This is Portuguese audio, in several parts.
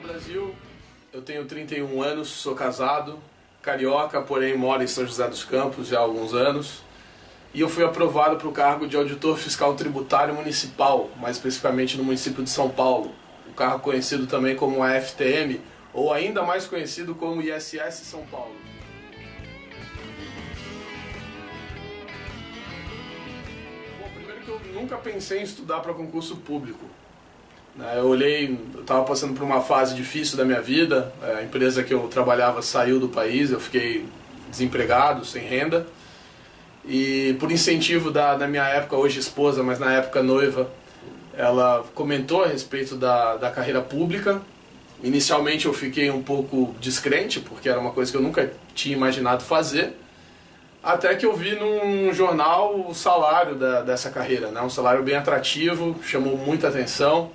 Brasil, eu tenho 31 anos, sou casado, carioca, porém moro em São José dos Campos já há alguns anos. E eu fui aprovado para o cargo de auditor fiscal tributário municipal, mais especificamente no município de São Paulo. Um cargo conhecido também como AFTM, ou ainda mais conhecido como ISS São Paulo. Bom, primeiro que eu nunca pensei em estudar para concurso público. Eu estava passando por uma fase difícil da minha vida, a empresa que eu trabalhava saiu do país, eu fiquei desempregado, sem renda. E por incentivo da minha época, hoje esposa, mas na época noiva, ela comentou a respeito da carreira pública. Inicialmente eu fiquei um pouco descrente, porque era uma coisa que eu nunca tinha imaginado fazer. Até que eu vi num jornal o salário dessa carreira, né? Um salário bem atrativo, chamou muita atenção.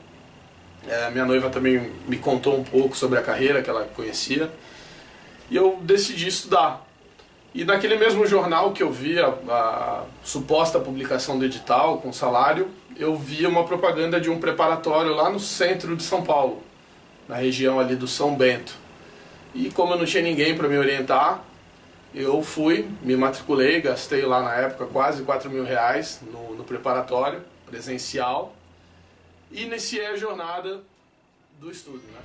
Minha noiva também me contou um pouco sobre a carreira que ela conhecia. E eu decidi estudar. E naquele mesmo jornal que eu vi a suposta publicação do edital com salário, eu vi uma propaganda de um preparatório lá no centro de São Paulo, na região ali do São Bento. E como eu não tinha ninguém para me orientar, eu fui, me matriculei, gastei lá na época quase R$4.000 no preparatório presencial e iniciei a jornada do estudo, né?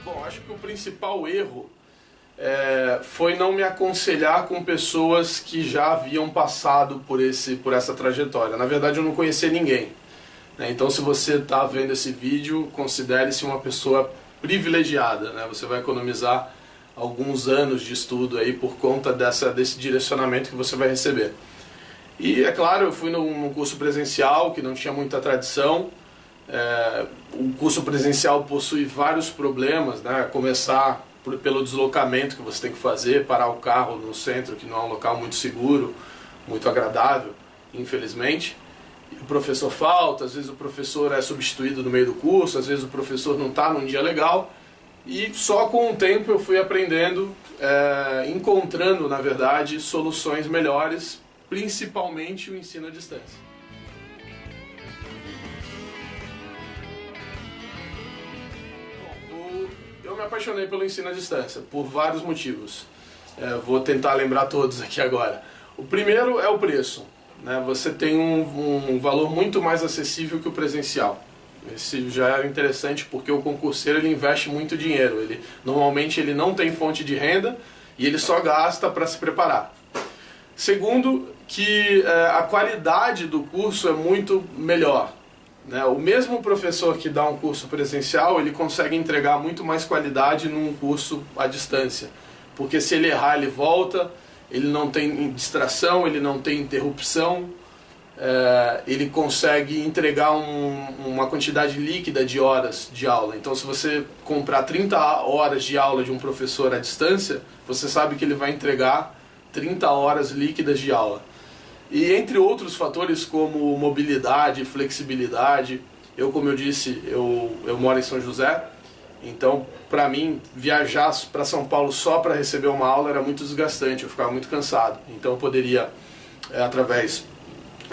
Bom, acho que o principal erro foi não me aconselhar com pessoas que já haviam passado por essa trajetória. Na verdade, eu não conhecia ninguém, né? Então, se você está vendo esse vídeo, considere-se uma pessoa privilegiada, né? Você vai economizar alguns anos de estudo aí por conta desse direcionamento que você vai receber. E, é claro, eu fui num curso presencial que não tinha muita tradição. O curso presencial possui vários problemas, né? Começar pelo deslocamento que você tem que fazer, parar o carro no centro, que não é um local muito seguro, muito agradável, infelizmente. E o professor falta, às vezes o professor é substituído no meio do curso, às vezes o professor não está num dia legal. E só com o tempo eu fui aprendendo, encontrando, na verdade, soluções melhores, principalmente o ensino à distância. Eu me apaixonei pelo ensino à distância, por vários motivos. Vou tentar lembrar todos aqui agora. O primeiro é o preço, né? Você tem um valor muito mais acessível que o presencial. Esse já é interessante porque o concurseiro ele investe muito dinheiro. Normalmente ele não tem fonte de renda e ele só gasta para se preparar. Segundo, que a qualidade do curso é muito melhor. O mesmo professor que dá um curso presencial, ele consegue entregar muito mais qualidade num curso à distância. Porque se ele errar, ele volta, ele não tem distração, ele não tem interrupção, ele consegue entregar uma quantidade líquida de horas de aula. Então, se você comprar 30 horas de aula de um professor à distância, você sabe que ele vai entregar 30 horas líquidas de aula. E entre outros fatores como mobilidade, flexibilidade, como eu disse, eu moro em São José, então para mim viajar para São Paulo só para receber uma aula era muito desgastante, eu ficava muito cansado. Então eu poderia, através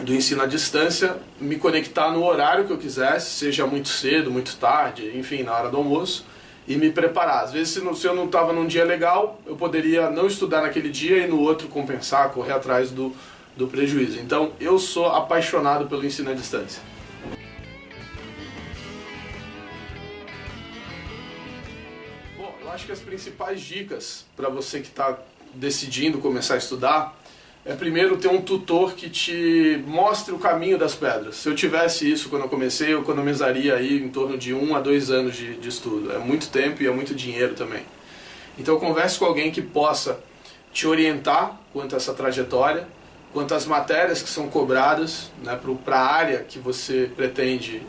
do ensino à distância, me conectar no horário que eu quisesse, seja muito cedo, muito tarde, enfim, na hora do almoço, e me preparar. Às vezes, se eu não estava num dia legal, eu poderia não estudar naquele dia e no outro compensar, correr atrás do prejuízo. Então, eu sou apaixonado pelo ensino à distância. Bom, eu acho que as principais dicas para você que está decidindo começar a estudar primeiro ter um tutor que te mostre o caminho das pedras. Se eu tivesse isso quando eu comecei, eu economizaria aí em torno de 1 a 2 anos de estudo. É muito tempo e é muito dinheiro também. Então, converse com alguém que possa te orientar quanto a essa trajetória, quanto às matérias que são cobradas, né, para a área que você pretende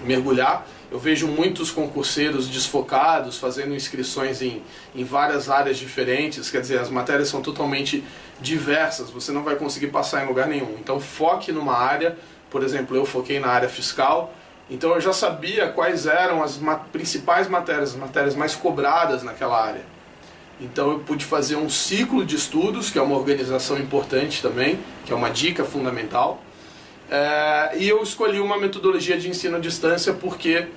mergulhar. Eu vejo muitos concurseiros desfocados, fazendo inscrições em várias áreas diferentes, quer dizer, as matérias são totalmente diversas, você não vai conseguir passar em lugar nenhum. Então foque numa área, por exemplo, eu foquei na área fiscal, então eu já sabia quais eram as principais matérias, as matérias mais cobradas naquela área. Então eu pude fazer um ciclo de estudos, que é uma organização importante também, que é uma dica fundamental. E eu escolhi uma metodologia de ensino à distância porque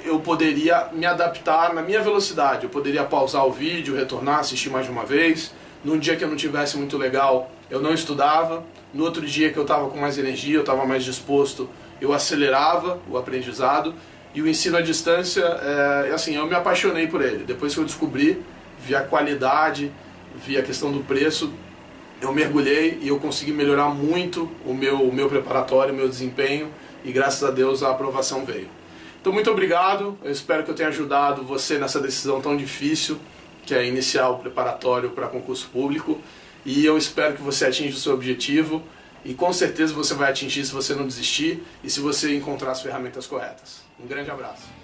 eu poderia me adaptar na minha velocidade. Eu poderia pausar o vídeo, retornar, assistir mais de uma vez. Num dia que eu não tivesse muito legal, eu não estudava. No outro dia que eu estava com mais energia, eu estava mais disposto, eu acelerava o aprendizado. E o ensino à distância, assim, eu me apaixonei por ele. Depois que eu descobri, vi a qualidade, vi a questão do preço, eu mergulhei e eu consegui melhorar muito o meu preparatório, o meu desempenho, e graças a Deus a aprovação veio. Então, muito obrigado, eu espero que eu tenha ajudado você nessa decisão tão difícil, que é iniciar o preparatório para concurso público, e eu espero que você atinja o seu objetivo, e com certeza você vai atingir se você não desistir e se você encontrar as ferramentas corretas. Um grande abraço.